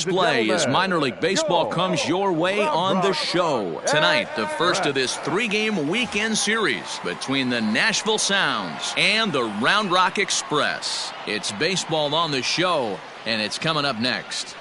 display as minor league baseball comes your way on the show. Tonight, the first of this 3-game weekend series between the Nashville Sounds and the Round Rock Express. It's baseball on the show, and it's coming up next.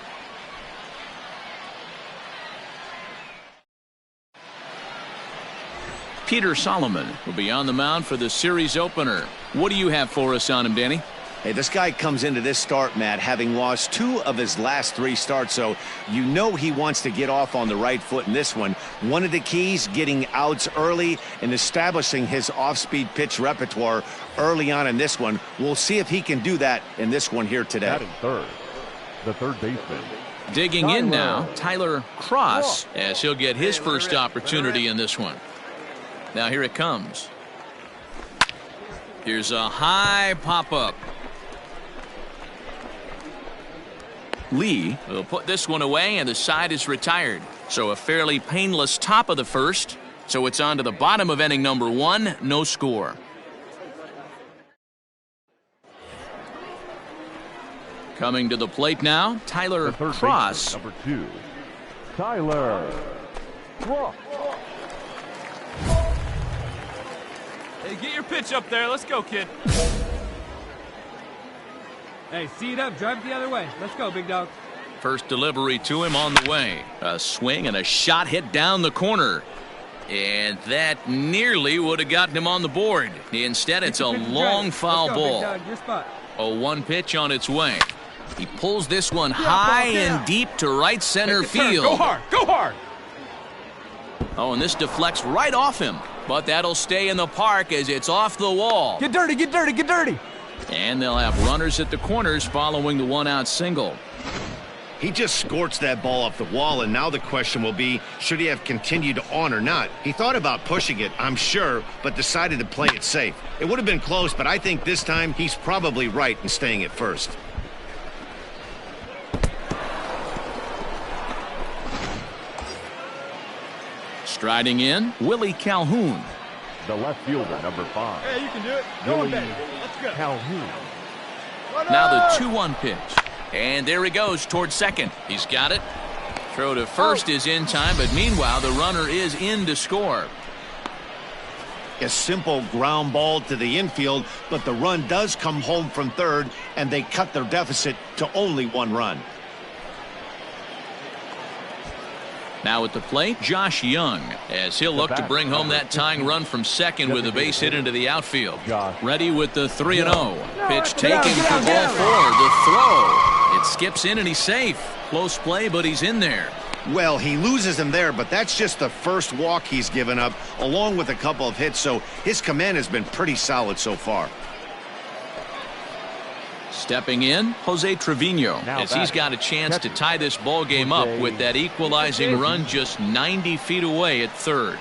Peter Solomon will be on the mound for the series opener. What do you have for us on him, Danny? Hey, this guy comes into this start, Matt, having lost 2 of his last 3 starts, so you know he wants to get off on the right foot in this one. One of the keys, getting outs early and establishing his off-speed pitch repertoire early on in this one. We'll see if he can do that in this one here today. Batting third, the third baseman. Digging in now, Tyler Cross, as he'll get his first opportunity in this one. Now here it comes. Here's a high pop-up. Lee will put this one away, and the side is retired. So a fairly painless top of the first. So it's on to the bottom of inning number 1, no score. Coming to the plate now, Tyler Cross. Number 2, Tyler Cross. Hey, get your pitch up there. Let's go, kid. Hey, see it up. Drive it the other way. Let's go, big dog. First delivery to him on the way. A swing and a shot hit down the corner. And that nearly would have gotten him on the board. Instead, it's a long foul ball. Your spot. A 1 pitch on its way. He pulls this one high and deep to right center field. Go hard. Go hard. Oh, and this deflects right off him. But that'll stay in the park as it's off the wall. Get dirty, get dirty, get dirty. And they'll have runners at the corners following the 1-out single. He just scorched that ball off the wall, and now the question will be, should he have continued on or not? He thought about pushing it, I'm sure, but decided to play it safe. It would have been close, but I think this time he's probably right in staying at first. Striding in, Willie Calhoun. The left fielder, number 5. Hey, you can do it. Go on, baby. Let's go. Calhoun. Now the 2-1 pitch. And there he goes towards second. He's got it. Throw to first is in time, but meanwhile the runner is in to score. A simple ground ball to the infield, but the run does come home from third, and they cut their deficit to only 1 run. Now at the plate, Josh Young, as he'll look to bring home that tying run from second with a base hit into the outfield. Ready with the 3-0. Pitch taken for ball 4. The throw. It skips in and he's safe. Close play, but he's in there. Well, he loses him there, but that's just the first walk he's given up, along with a couple of hits, so his command has been pretty solid so far. Stepping in, Jose Trevino, as he's got a chance to tie this ball game up with that equalizing run just 90 feet away at third.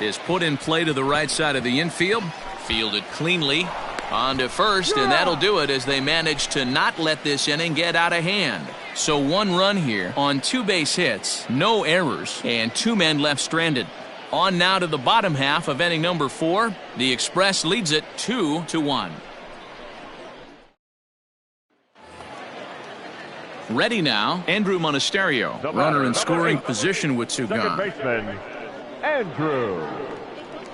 Is put in play to the right side of the infield, fielded cleanly. On to first, and that'll do it as they manage to not let this inning get out of hand. So 1 run here on 2 base hits, no errors, and 2 men left stranded. On now to the bottom half of inning number 4. The Express leads it 2-1. Ready now, Andrew Monasterio. Runner in scoring position with 2 gone. Second baseman, Andrew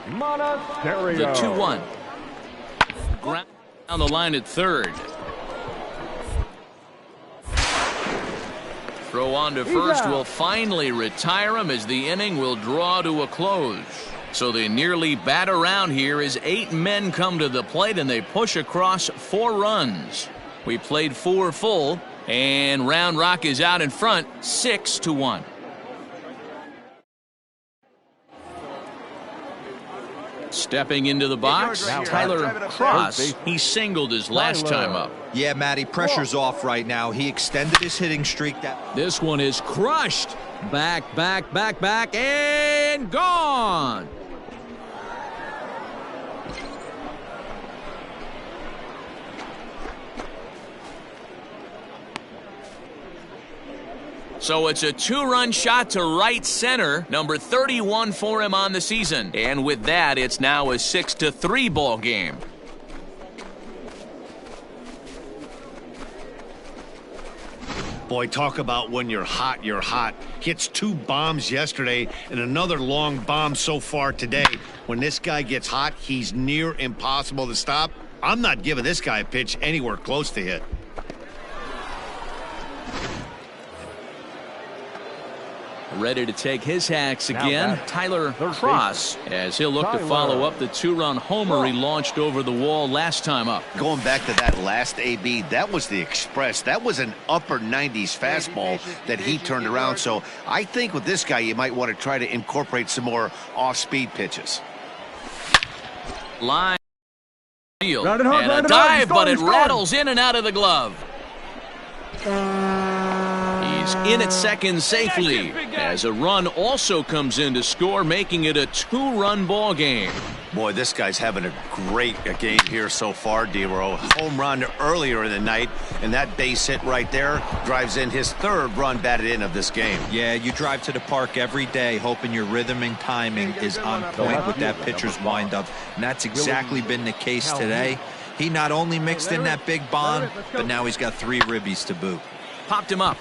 Monasterio. The 2-1. Ground down the line at third. Throw on to first will finally retire him as the inning will draw to a close. So they nearly bat around here as 8 men come to the plate and they push across 4 runs. We played 4 full, and Round Rock is out in front 6-1. Stepping into the box, Tyler Cross. He singled his last time up. Yeah, Matty, pressure's off right now. He extended his hitting streak. This one is crushed. Back, and gone. So it's a 2-run shot to right center, number 31 for him on the season. And with that, it's now a 6-3 ball game. Boy, talk about when you're hot, you're hot. Hits 2 bombs yesterday and another long bomb so far today. When this guy gets hot, he's near impossible to stop. I'm not giving this guy a pitch anywhere close to hit. Ready to take his hacks again, Tyler Cross, as he'll look to follow up the 2-run homer he launched over the wall last time up. Going back to that last AB, that was the express. That was an upper 90s fastball that he turned around. So I think with this guy, you might want to try to incorporate some more off-speed pitches. Line field and a dive, but it rattles in and out of the glove. He's in at second safely as a run also comes in to score, making it a 2-run ball game. Boy, this guy's having a great game here so far, D-Row. Home run earlier in the night, and that base hit right there drives in his 3rd run batted in of this game. Yeah, you drive to the park every day hoping your rhythm and timing is on point with that pitcher's windup, and that's exactly been the case today. He not only mixed in that big bomb, but now he's got 3 ribbies to boot. Popped him up.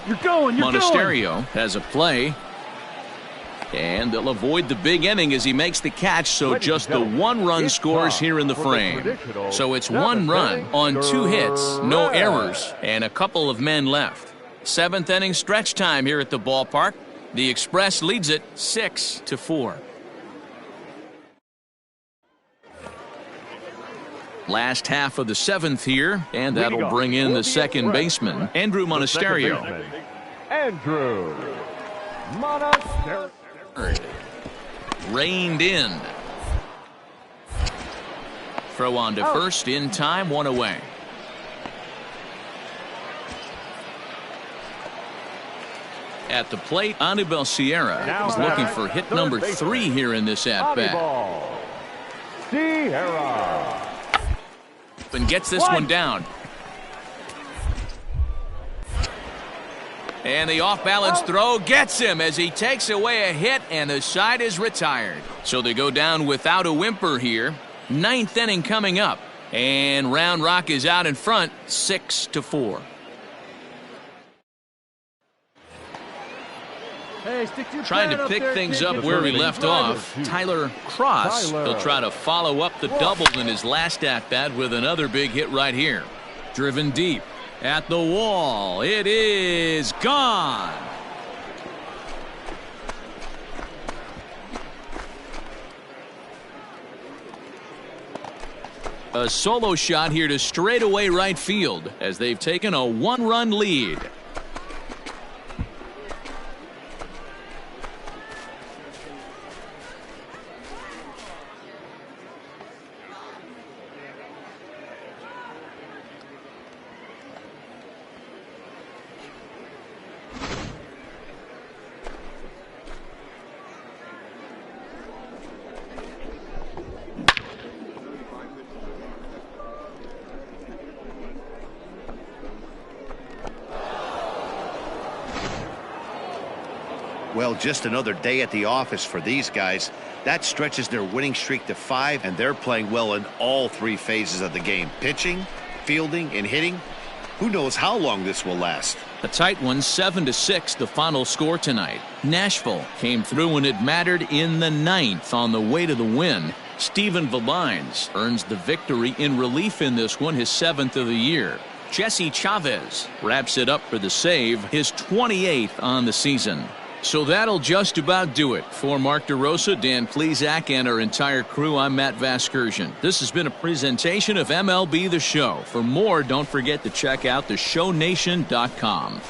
You're going. Monasterio has a play. And they'll avoid the big inning as he makes the catch, so just the 1-run scores here in the frame. So it's 1 run on 2 hits, no errors, and a couple of men left. 7th inning stretch time here at the ballpark. The Express leads it 6-4. Last half of the 7th here, and that'll bring in the second baseman, Andrew Monasterio. Andrew Monasterio. Reined in. Throw on to first in time, 1 away. At the plate, Anibal Sierra is looking for hit number 3 here in this at-bat. Sierra. And gets this one down. And the off-balance throw gets him as he takes away a hit, and the side is retired. So they go down without a whimper here. 9th inning coming up, and Round Rock is out in front, 6-4. Trying to pick things up where we left off, Tyler Cross. He'll try to follow up the double in his last at-bat with another big hit right here. Driven deep at the wall. It is gone. A solo shot here to straightaway right field as they've taken a 1-run lead. Well, just another day at the office for these guys. That stretches their winning streak to 5, and they're playing well in all 3 phases of the game. Pitching, fielding, and hitting. Who knows how long this will last. A tight one, 7-6, the final score tonight. Nashville came through when it mattered in the 9th on the way to the win. Steven Valines earns the victory in relief in this one, his 7th of the year. Jesse Chavez wraps it up for the save, his 28th on the season. So that'll just about do it. For Mark DeRosa, Dan Plesac, and our entire crew, I'm Matt Vasgersian. This has been a presentation of MLB The Show. For more, don't forget to check out theshownation.com.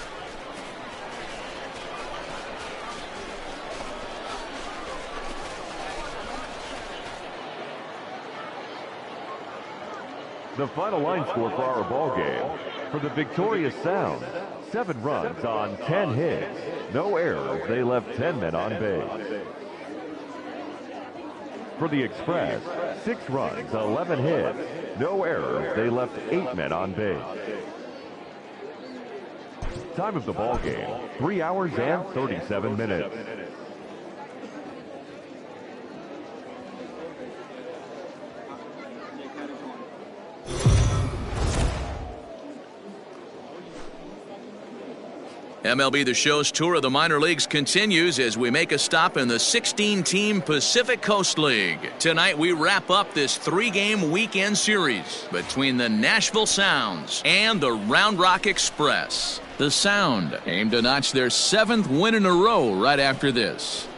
The final line score for our ball game. For the victorious Sound, 7 runs on 10 hits. No errors. They left 10 men on base. For the Express, 6 runs, 11 hits. No errors. They left 8 men on base. Time of the ball game, 3 hours and 37 minutes. MLB The Show's tour of the minor leagues continues as we make a stop in the 16-team Pacific Coast League. Tonight we wrap up this 3-game weekend series between the Nashville Sounds and the Round Rock Express. The Sound aim to notch their 7th win in a row right after this.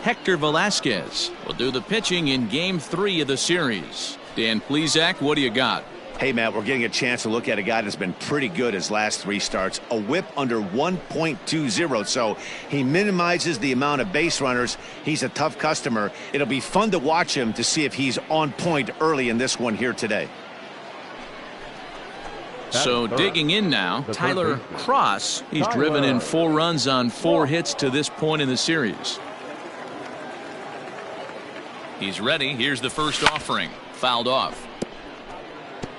Hector Velasquez will do the pitching in Game 3 of the series. Dan Plesac, what do you got? Hey, Matt, we're getting a chance to look at a guy that's been pretty good his last 3 starts. A whip under 1.20, so he minimizes the amount of base runners. He's a tough customer. It'll be fun to watch him to see if he's on point early in this one here today. So digging in now, Tyler Cross. He's driven in 4 runs on 4 hits to this point in the series. He's ready. Here's the first offering. Fouled off.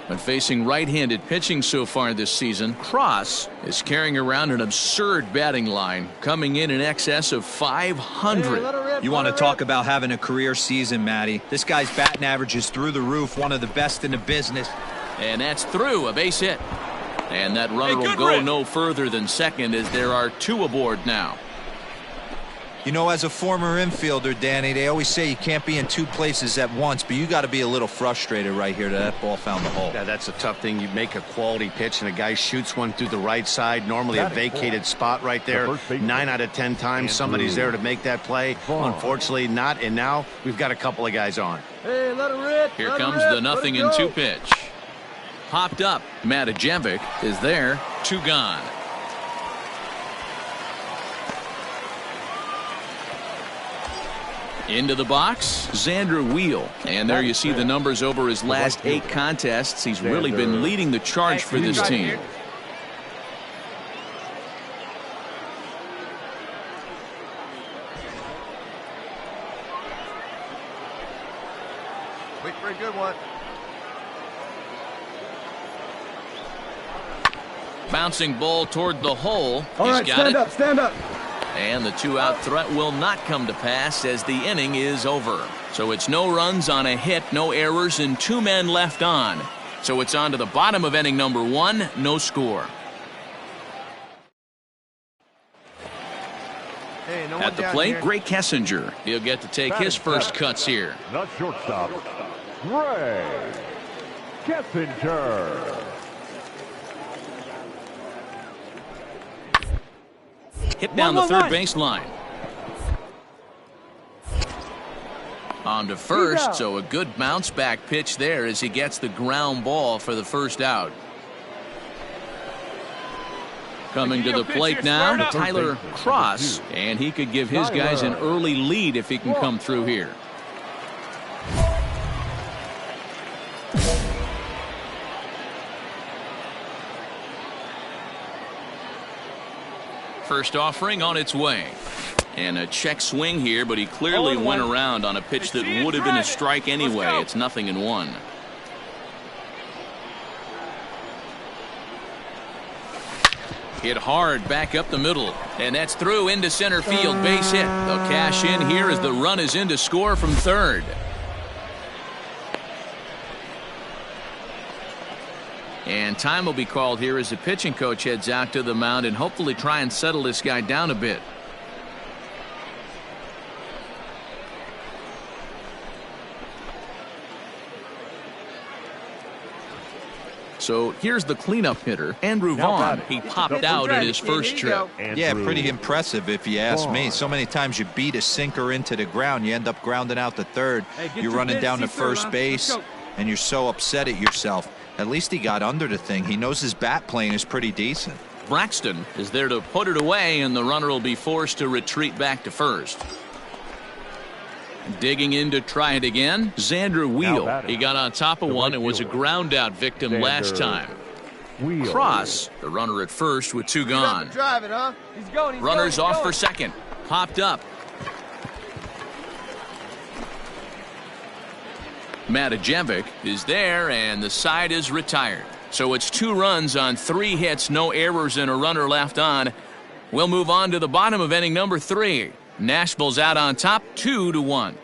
But facing right-handed pitching so far this season, Cross is carrying around an absurd batting line, coming in excess of 500. You want to talk about having a career season, Matty. This guy's batting average is through the roof, one of the best in the business. And that's through, a base hit. And that runner will go no further than second as there are 2 aboard now. You know, as a former infielder, Danny, they always say you can't be in 2 places at once, but you got to be a little frustrated right here that that ball found the hole. Yeah, that's a tough thing. You make a quality pitch and a guy shoots one through the right side, normally a vacated spot right there. 9 out of 10 times somebody's there to make that play. Unfortunately not, and now we've got a couple of guys on. Hey, let it rip. Here comes the 0-2 pitch. Popped up. Matajevic is there. 2 gone. Into the box, Xander Wheel. And there you see the numbers over his last 8 contests. He's really been leading the charge for this team. Wait for a good one. Bouncing ball toward the hole. All right, stand up, stand up. And the 2-out threat will not come to pass as the inning is over. So it's no runs on a hit, no errors, and 2 men left on. So it's on to the bottom of inning number 1, no score. Hey, no At the plate, Gray Kessinger. He'll get to take his first cuts here. The shortstop, Gray Kessinger. Hit down the third baseline. On to first, so a good bounce back pitch there as he gets the ground ball for the first out. Coming to the plate now, Tyler Cross, and he could give his guys an early lead if he can come through here. First offering on its way. And a check swing here, but he clearly went around on a pitch that would have been a strike anyway. It's 0-1. Hit hard back up the middle. And that's through into center field. Base hit. They'll cash in here as the run is in to score from third. And time will be called here as the pitching coach heads out to the mound and hopefully try and settle this guy down a bit. So here's the cleanup hitter, Andrew Vaughn. He popped out at his first trip. Yeah, pretty impressive if you ask me. So many times you beat a sinker into the ground, you end up grounding out to third. You're running down to first base, and you're so upset at yourself. At least he got under the thing. He knows his bat playing is pretty decent. Braxton is there to put it away, and the runner will be forced to retreat back to first. Digging in to try it again, Xander Wheel. He got on top of one and was a ground out victim last time. Cross, the runner at first with 2 gone. Runners off for second. Popped up. Matajevic is there, and the side is retired. So it's 2 runs on 3 hits, no errors, and a runner left on. We'll move on to the bottom of inning number 3. Nashville's out on top, 2-1.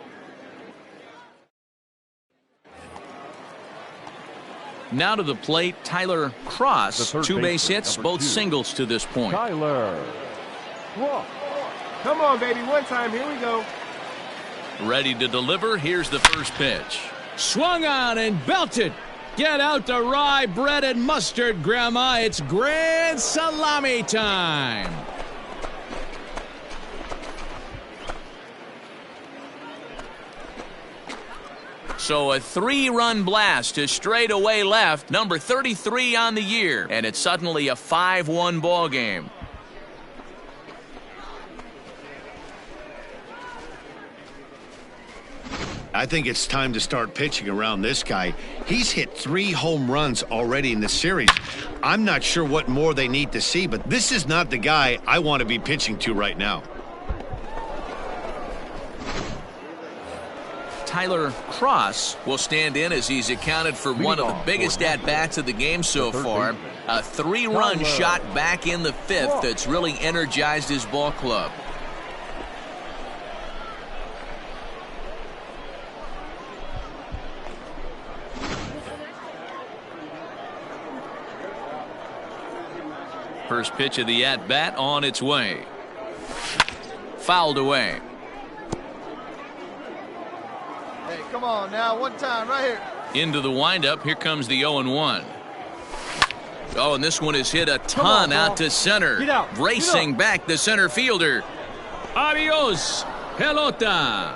Now to the plate, Tyler Cross. 2 base hits, both singles to this point. Tyler Cross. Come on, baby. One time. Here we go. Ready to deliver. Here's the first pitch. Swung on and belted. Get out the rye bread and mustard, Grandma. It's grand salami time. So a 3-run blast to straightaway left, number 33 on the year, and it's suddenly a 5-1 ball game. I think it's time to start pitching around this guy. He's hit 3 home runs already in the series. I'm not sure what more they need to see, but this is not the guy I want to be pitching to right now. Tyler Cross will stand in as he's accounted for one of the biggest at-bats of the game so far. A 3-run shot back in the 5th that's really energized his ball club. First pitch of the at-bat on its way. Fouled away. Hey, come on now, one time right here. Into the windup. Here comes the 0-1. Oh, and this one is hit a ton out to center. Racing back the center fielder. Adios, pelota.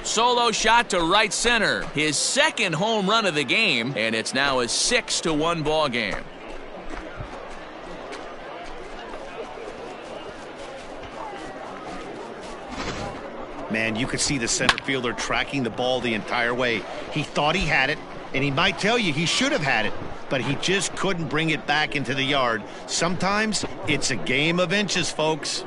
Solo shot to right center. His second home run of the game, and it's now a 6-1 ball game. Man, you could see the center fielder tracking the ball the entire way. He thought he had it, and he might tell you he should have had it, but he just couldn't bring it back into the yard. Sometimes it's a game of inches, folks.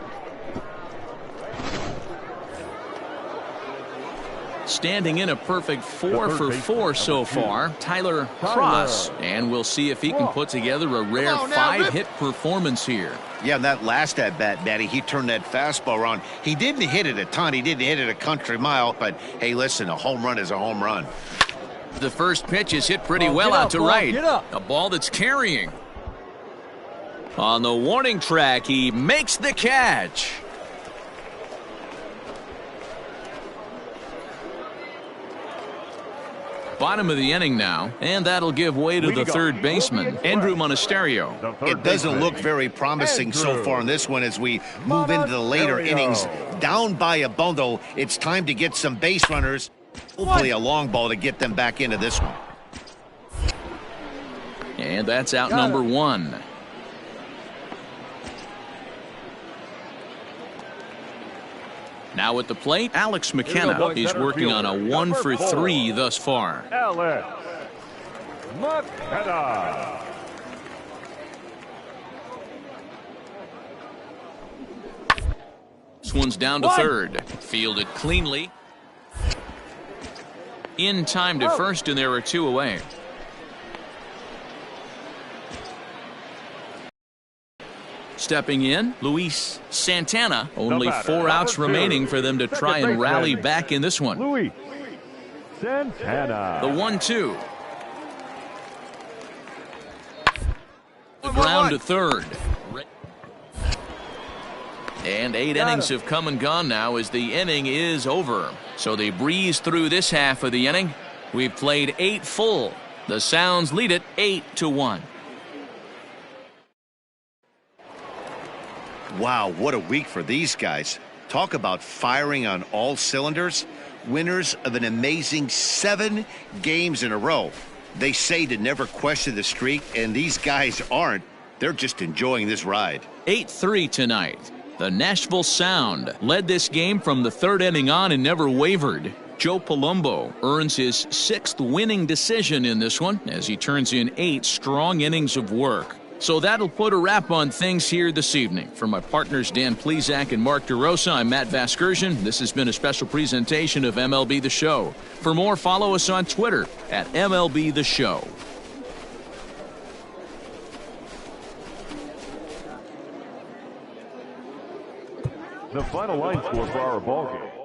Standing in a perfect 4 for 4 so far, Tyler Cross. And we'll see if he can put together a rare 5-hit performance here. Yeah, and that last at-bat, Matty, he turned that fastball around. He didn't hit it a ton. He didn't hit it a country mile. But, hey, listen, a home run is a home run. The first pitch is hit pretty well out to right. A ball that's carrying. On the warning track, he makes the catch. Bottom of the inning now, and that'll give way to the third baseman, Andrew Monasterio. It doesn't look very promising so far in this one as we move into the later innings. Down by a bundle, it's time to get some base runners. Hopefully a long ball to get them back into this one. And that's out number 1. Now at the plate, Alex McKenna. He's working on a 1 for 3 thus far. Alex McKenna. This one's down to third. Fielded cleanly. In time to first, and there are 2 away. Stepping in, Luis Santana. Only 4 outs remaining for them to try and rally back in this one. Luis Santana. The 1-2. The ground to third. And 8 innings have come and gone now as the inning is over. So they breeze through this half of the inning. We've played 8 full. The Sounds lead it 8-1. Wow, what a week for these guys. Talk about firing on all cylinders. Winners of an amazing 7 games in a row. They say to never question the streak, and these guys aren't. They're just enjoying this ride. 8-3 tonight. The Nashville Sound led this game from the 3rd inning on and never wavered. Joe Palumbo earns his 6th winning decision in this one as he turns in 8 strong innings of work. So that'll put a wrap on things here this evening. For my partners Dan Plezak and Mark DeRosa, I'm Matt Vasgersian. This has been a special presentation of MLB The Show. For more, follow us on Twitter at MLB The Show. The final line score for our ball game.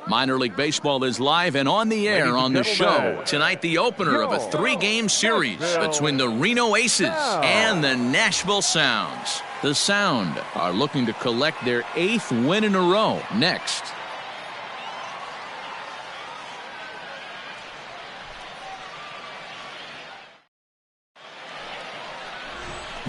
Minor League Baseball is live and on the air on the show. Tonight, the opener of a 3-game series between the Reno Aces and the Nashville Sounds. The Sound are looking to collect their 8th win in a row next.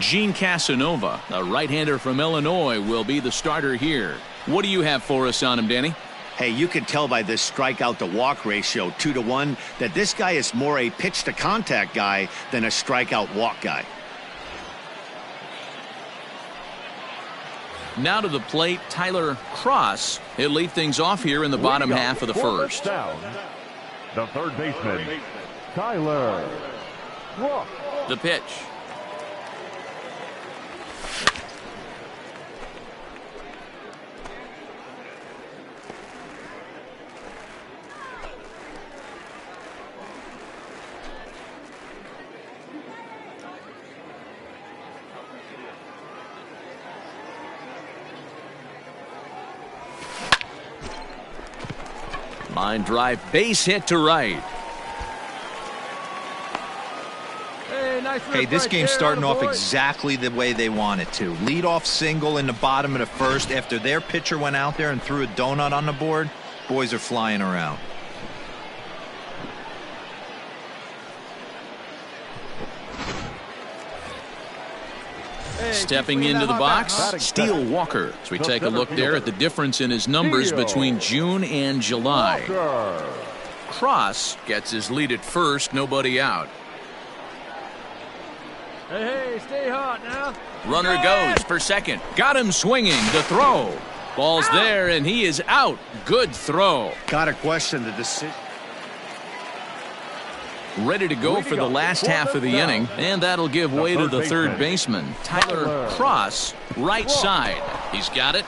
Gene Casanova, a right-hander from Illinois, will be the starter here. What do you have for us on him, Danny? Hey, you can tell by this strikeout-to-walk ratio, 2-to-1, that this guy is more a pitch-to-contact guy than a strikeout-walk guy. Now to the plate, Tyler Cross. He'll lead things off here in the bottom half of the first. The third baseman, Tyler Cross. The pitch. Line drive, base hit to right. Hey, this game's starting off exactly the way they want it to. Lead-off single in the bottom of the first after their pitcher went out there and threw a donut on the board. Boys are flying around. Stepping into the box, Steele Walker. As we take a look there at the difference in his numbers between June and July. Cross gets his lead at first, nobody out. Hey, stay hot now. Runner goes for second. Got him swinging. The throw. Ball's there, and he is out. Good throw. Got to question the decision. Ready to go for the last half of the inning, and that'll give way to the third baseman, Tyler Cross, right side. He's got it,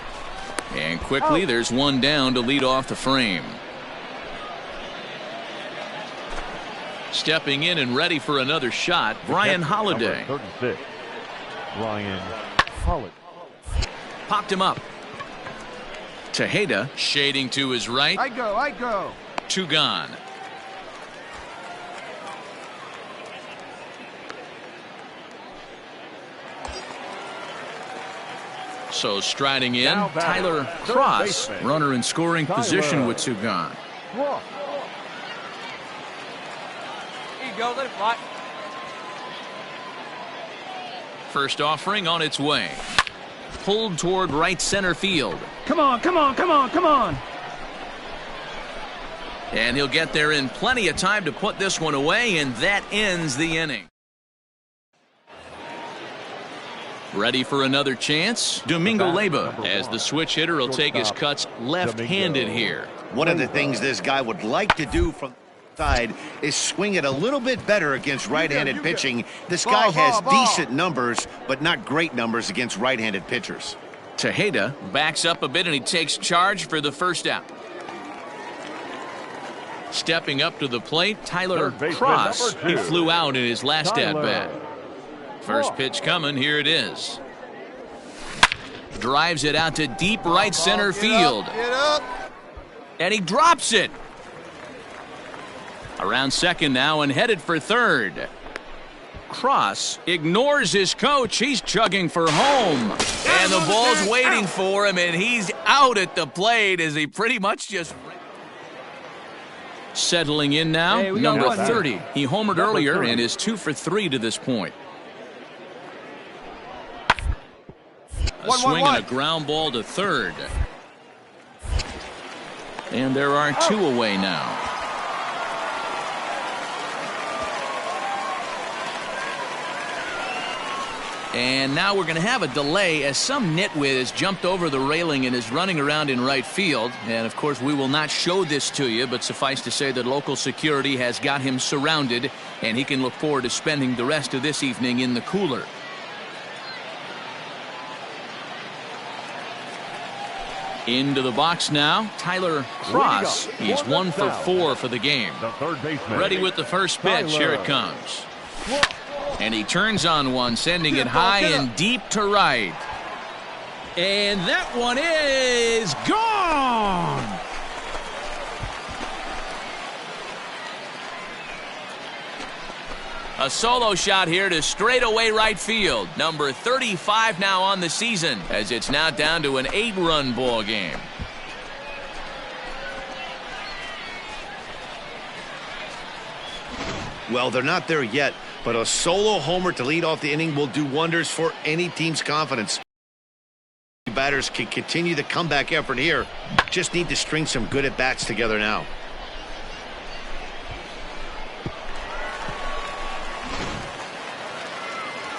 and quickly there's one down to lead off the frame. Stepping in and ready for another shot, Brian Holiday. 36, Brian Holiday. Popped him up. Tejeda shading to his right. I go. 2 gone. So striding in, Tyler Cross, runner in scoring position with 2 gone. Here you go, let it fly. First offering on its way. Pulled toward right center field. Come on. And he'll get there in plenty of time to put this one away, and that ends the inning. Ready for another chance? Domingo Leyba, as the switch hitter, will take his cuts left-handed here. One of the things this guy would like to do from the side is swing it a little bit better against right-handed pitching. This guy has decent numbers, but not great numbers against right-handed pitchers. Tejeda backs up a bit, and he takes charge for the first out. Stepping up to the plate, Tyler Cross. He flew out in his last at-bat. First pitch coming, here it is. Drives it out to deep right center field. Get up. And he drops it. Around second now and headed for third. Cross ignores his coach. He's chugging for home. And the ball's waiting for him, and he's out at the plate as he pretty much just... Settling in now, number 30. He homered earlier and is 2 for 3 to this point. A swing and a ground ball to third. And there are 2 away now. And now we're going to have a delay as some nitwit has jumped over the railing and is running around in right field. And, of course, we will not show this to you, but suffice to say that local security has got him surrounded, and he can look forward to spending the rest of this evening in the cooler. Into the box now, Tyler Cross. He's 1 for 4 for the game. Ready with the first pitch. Here it comes. And he turns on one, sending it high and deep to right. And that one is gone. A solo shot here to straightaway right field. Number 35 now on the season, as it's now down to an 8-run ball game. Well, they're not there yet, but a solo homer to lead off the inning will do wonders for any team's confidence. Batters can continue the comeback effort here. Just need to string some good at-bats together now.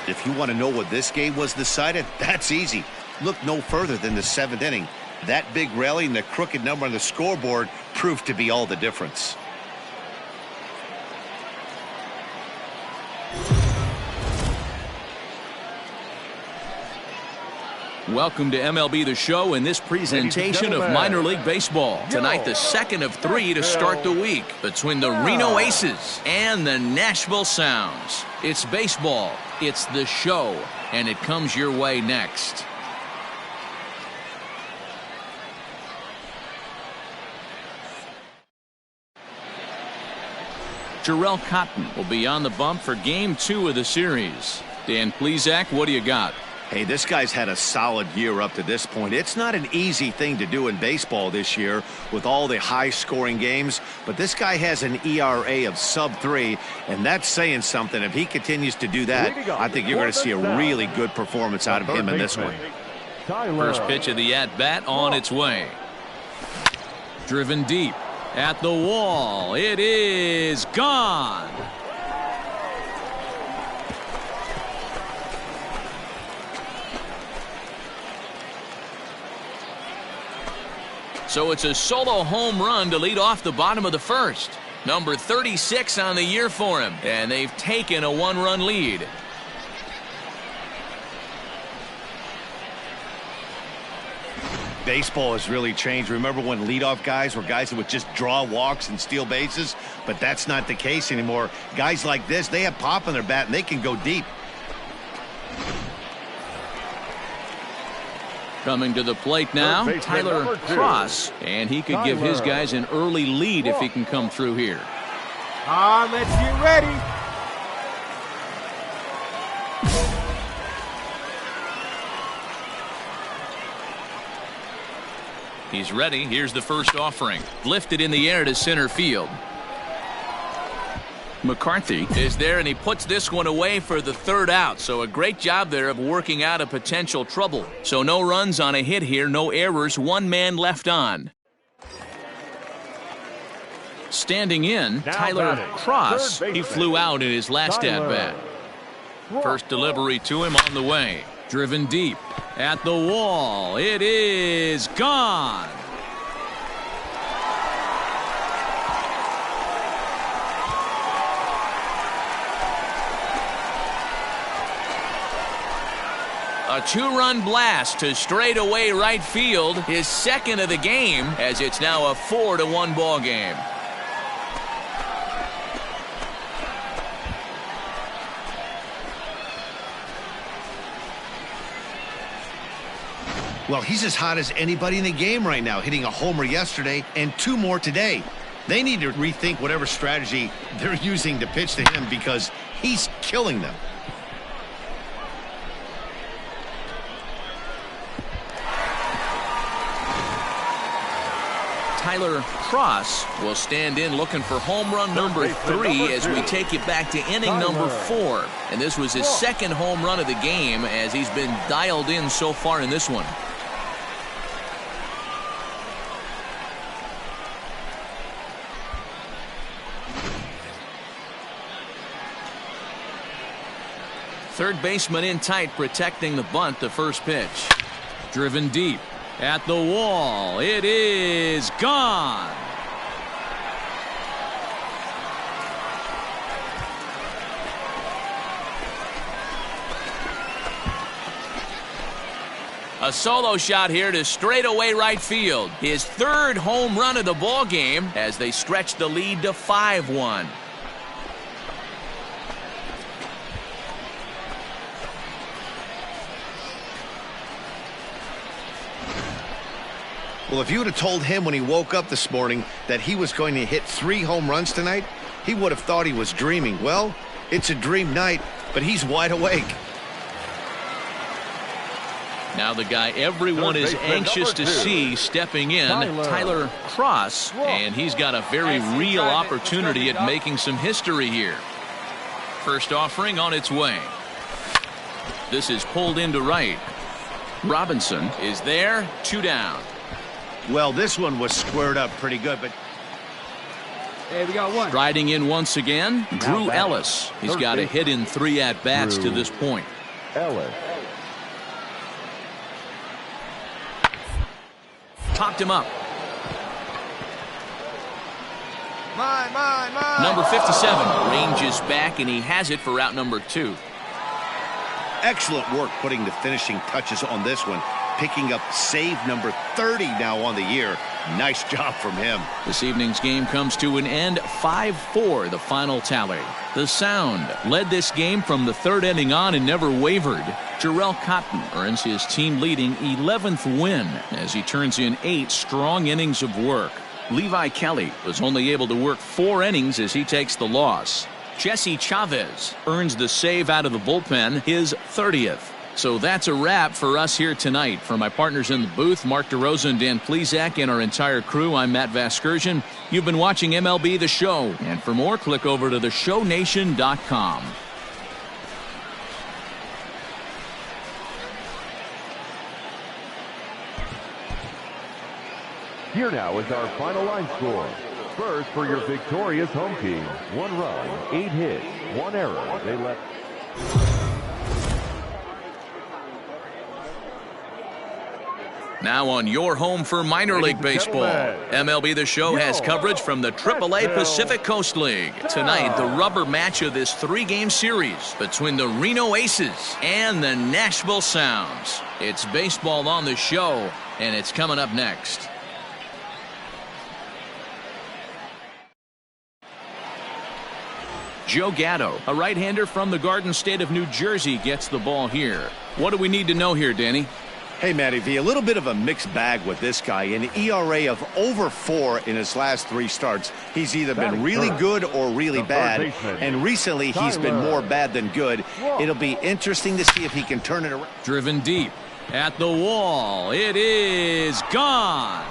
If you want to know what this game was decided, that's easy. Look no further than the 7th inning. That big rally and the crooked number on the scoreboard proved to be all the difference. Welcome to MLB The Show in this presentation of minor league baseball. Tonight, the second of 3 to start the week between the Reno Aces and the Nashville Sounds. It's baseball, it's the show, and it comes your way next. Jarrell Cotton will be on the bump for Game 2 of the series. Dan Plesac, what do you got? Hey, this guy's had a solid year up to this point. It's not an easy thing to do in baseball this year with all the high-scoring games, but this guy has an ERA of sub-3, and that's saying something. If he continues to do that, I think you're going to see a really good performance out of him in this one. First pitch of the at-bat on its way. Driven deep at the wall. It is gone. So it's a solo home run to lead off the bottom of the first. Number 36 on the year for him, and they've taken a 1-run lead. Baseball has really changed. Remember when leadoff guys were guys that would just draw walks and steal bases? But that's not the case anymore. Guys like this, they have pop in their bat, and they can go deep. Coming to the plate now, Tyler Cross, and he could give his guys an early lead if he can come through here. Let's get ready. He's ready. Here's the first offering. Lifted in the air to center field. McCarthy is there, and he puts this one away for the 3rd out. So a great job there of working out a potential trouble. So no runs on a hit here, no errors, 1 man left on. Standing in, Tyler Cross. He flew out in his last at-bat. First delivery to him on the way. Driven deep at the wall. It is gone. A 2-run blast to straightaway right field, his 2nd of the game, as it's now a 4-1 ball game. Well, he's as hot as anybody in the game right now, hitting a homer yesterday and 2 more today. They need to rethink whatever strategy they're using to pitch to him because he's killing them. Tyler Cross will stand in looking for home run number 3 as we take it back to inning number 4. And this was his 2nd home run of the game as he's been dialed in so far in this one. Third baseman in tight, protecting the bunt, the first pitch. Driven deep at the wall. It is gone. A solo shot here to straightaway right field. His 3rd home run of the ball game as they stretch the lead to 5-1. Well, if you would have told him when he woke up this morning that he was going to hit 3 home runs tonight, he would have thought he was dreaming. Well, It's a dream night, but he's wide awake. Now the guy everyone is anxious to see stepping in, Tyler Cross, and he's got a very real opportunity at making some history here. First offering on its way. This is pulled into right. Robinson is there, 2 down. Well, this one was squared up pretty good, but Hey, we got one. Striding in once again, Drew Ellis. He's got a hit in 3 at-bats to this point. Ellis. Popped him up. Mine. Number 57 ranges back, and he has it for out number 2. excellent work putting the finishing touches on this one, picking up save number 30 now on the year. Nice job from him. This evening's game comes to an end, 5-4 the final tally. The Sound led this game from the 3rd inning on and never wavered. Jarrell Cotton earns his team-leading 11th win as he turns in 8 strong innings of work. Levi Kelly was only able to work 4 innings as he takes the loss. Jesse Chavez earns the save out of the bullpen, his 30th. So that's a wrap for us here tonight. For my partners in the booth, Mark DeRosa and Dan Plesac, and our entire crew, I'm Matt Vasgersian. You've been watching MLB The Show. And for more, click over to theshownation.com. Here now is our final line score. First, for your victorious home team, 1 run, 8 hits, 1 error. They left. Now on your home for minor league baseball, MLB The Show has coverage from the AAA Pacific Coast League. Tonight, the rubber match of this 3-game series between the Reno Aces and the Nashville Sounds. It's baseball on the show, and it's coming up next. Joe Gatto, a right-hander from the Garden State of New Jersey, gets the ball here. What do we need to know here, Danny? Hey, Matty V, a little bit of a mixed bag with this guy. An ERA of over 4 in his last 3 starts. He's either been really good or really bad, and recently he's been more bad than good. It'll be interesting to see if he can turn it around. Driven deep at the wall. It is gone.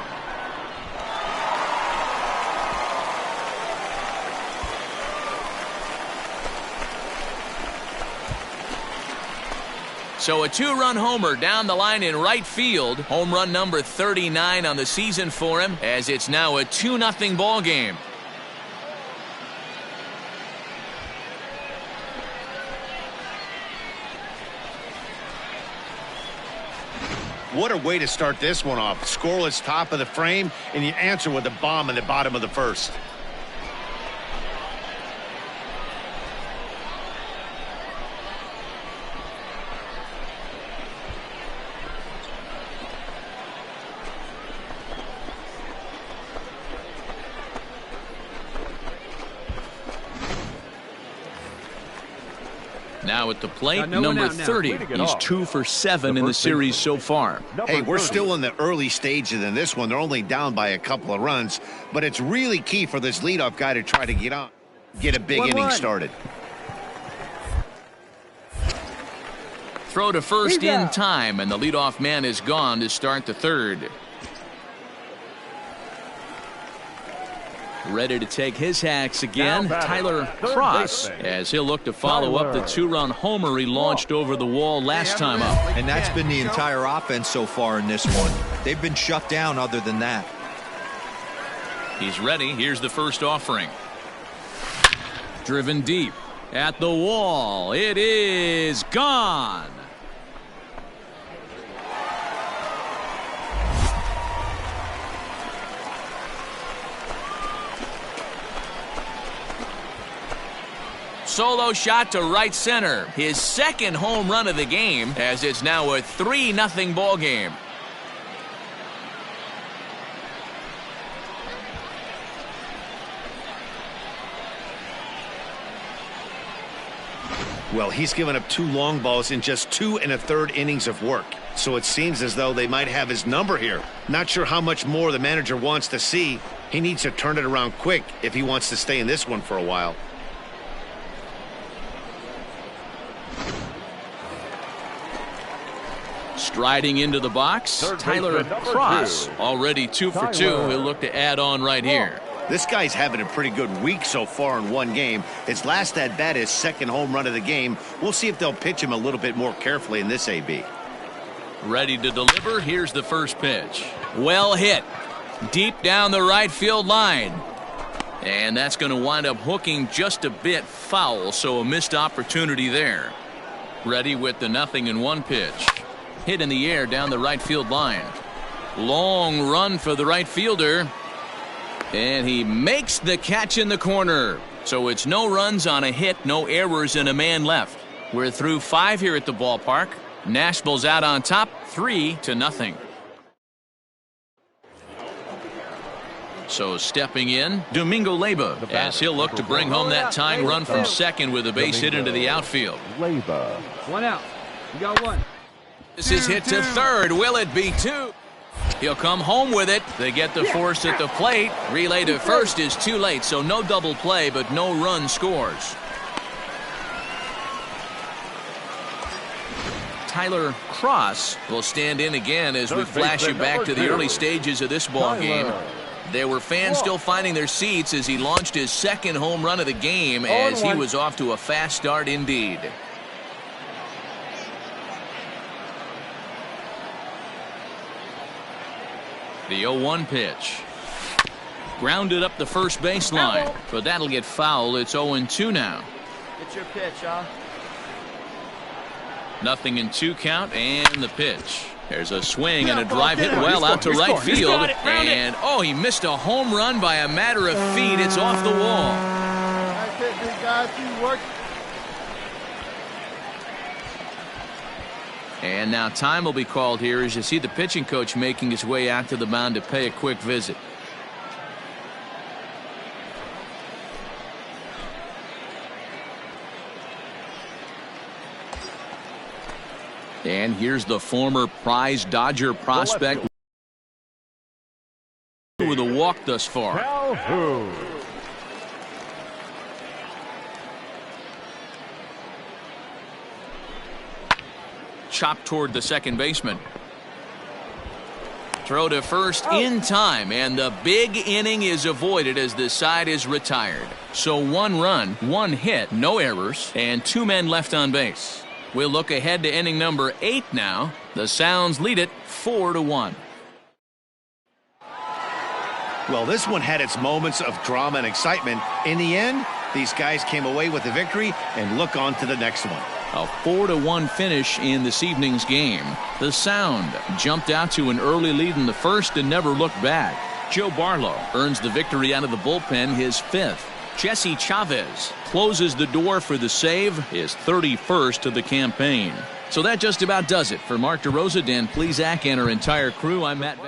So a 2-run homer down the line in right field. Home run number 39 on the season for him, as it's now a 2-0 ball game. What a way to start this one off. Scoreless top of the frame, and you answer with a bomb in the bottom of the 1st. Now at the plate, number 30. He's 2 for 7 in the series so far. Hey, we're still in the early stages in this one. They're only down by a couple of runs, but it's really key for this leadoff guy to try to get a big inning started. Throw to first in time, and the leadoff man is gone to start the 3rd. Ready to take his hacks again, Tyler Cross, as he'll look to follow up the 2-run homer he launched over the wall last time up. And that's been the entire offense so far in this one. They've been shut down other than that. He's ready. Here's the first offering. Driven deep at the wall. It is gone. Solo shot to right center. His 2nd home run of the game, as it's now a 3-0 ball game. Well, he's given up 2 long balls in just 2 1/3 innings of work. So it seems as though they might have his number here. Not sure how much more the manager wants to see. He needs to turn it around quick if he wants to stay in this one for a while. Riding into the box, Tyler Cross, already 2 for 2. He'll look to add on right here. This guy's having a pretty good week so far in one game. His last at-bat is second home run of the game. We'll see if they'll pitch him a little bit more carefully in this AB. Ready to deliver. Here's the first pitch. Well hit. Deep down the right field line. And that's going to wind up hooking just a bit foul, so a missed opportunity there. Ready with the 0-1 pitch. Hit in the air down the right field line. Long run for the right fielder. And he makes the catch in the corner. So it's no runs on a hit, no errors, and a man left. We're through 5 here at the ballpark. Nashville's out on top, 3-0. So stepping in, Domingo Leyba, as he'll look to bring home that tying run from second with a base hit into the outfield. Leyba. 1 out. You got 1. This is hit to third. Will it be 2? He'll come home with it. They get the force at the plate. Relay to first is too late, so no double play, but no run scores. Tyler Cross will stand in again as we flash you back to the early stages of this ball game. There were fans still finding their seats as he launched his second home run of the game, as he was off to a fast start indeed. The 0-1 pitch. Grounded up the first baseline, but that'll get foul. It's 0-2 now. It's your pitch, huh? 0-2 count, and the pitch. There's a swing and a drive hit well out to right field. And, oh, he missed a home run by a matter of feet. It's off the wall. Nice hit, big guy. You work. And now time will be called here as you see the pitching coach making his way out to the mound to pay a quick visit. And here's the former prize Dodger prospect with a walk thus far. Calhoun. Chopped toward the second baseman. Throw to first in time, and the big inning is avoided as the side is retired. So 1 run, 1 hit, no errors, and 2 men left on base. We'll look ahead to inning number 8 now. The Sounds lead it 4-1. Well, this one had its moments of drama and excitement. In the end, these guys came away with the victory and look on to the next one. A 4-1 finish in this evening's game. The Sound jumped out to an early lead in the first and never looked back. Joe Barlow earns the victory out of the bullpen, his 5th. Jesse Chavez closes the door for the save, his 31st of the campaign. So that just about does it. For Mark DeRosa, Dan Plesac, and our entire crew, I'm Matt.